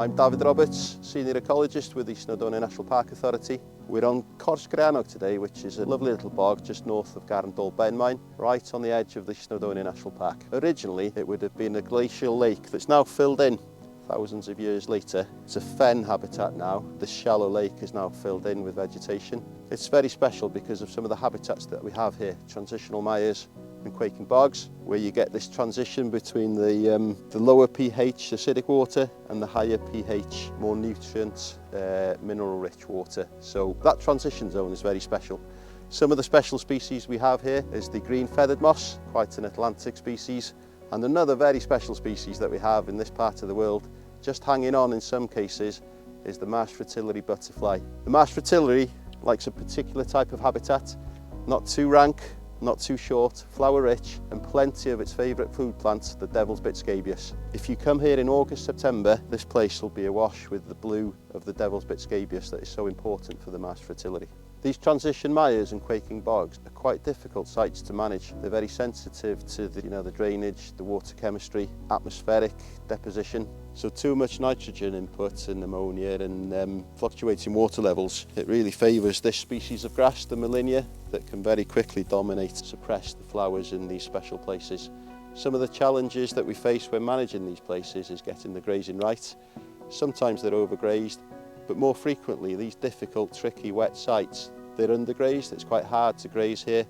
I'm Dafydd, Senior Ecologist with the Snowdonia National Park Authority. We're on Graianog today, which is a lovely little bog just north of Garndol Ben Mine, right on the edge of the Snowdonia National Park. Originally, it would have been a glacial lake that's now filled in thousands of years later. It's a fen habitat now. The shallow lake is now filled in with vegetation. It's very special because of some of the habitats that we have here, transitional mires and quaking bogs, where you get this transition between the lower pH acidic water and the higher pH, more nutrient, mineral-rich water. So that transition zone is very special. Some of the special species we have here is the green feathered moss, quite an Atlantic species, and another very special species that we have in this part of the world, just hanging on in some cases, is the marsh fritillary butterfly. The marsh fritillary likes a particular type of habitat, not too rank, not too short, flower rich, and plenty of its favourite food plant, the devil's bit scabious. If you come here in August, September, this place will be awash with the blue of the devil's bit scabious that is so important for the marsh fritillary. These transition mires and quaking bogs are quite difficult sites to manage. They're very sensitive to the drainage, the water chemistry, atmospheric deposition. So too much nitrogen input and ammonia and fluctuating water levels, it really favours this species of grass, the Molinia, that can very quickly dominate, suppress the flowers in these special places. Some of the challenges that we face when managing these places is getting the grazing right. Sometimes they're overgrazed, but more frequently these difficult, tricky, wet sites, they're undergrazed. It's quite hard to graze here.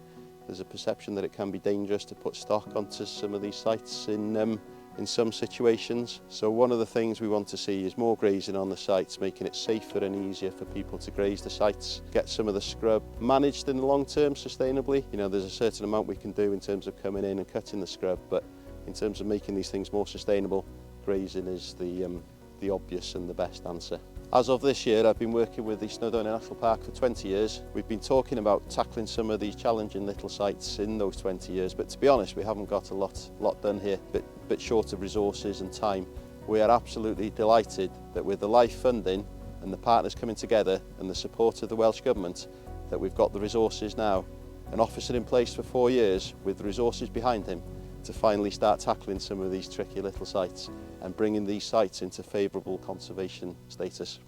There's a perception that it can be dangerous to put stock onto some of these sites in some situations. So one of the things we want to see is more grazing on the sites, making it safer and easier for people to graze the sites, get some of the scrub managed in the long term sustainably. There's a certain amount we can do in terms of coming in and cutting the scrub, but in terms of making these things more sustainable, grazing is the obvious and the best answer. As of this year, I've been working with the Snowdonia National Park for 20 years. We've been talking about tackling some of these challenging little sites in those 20 years, but to be honest, we haven't got a lot done here, bit short of resources and time. We are absolutely delighted that with the LIFE funding and the partners coming together and the support of the Welsh Government, that we've got the resources now, an officer in place for 4 years with the resources behind him to finally start tackling some of these tricky little sites and bringing these sites into favourable conservation status.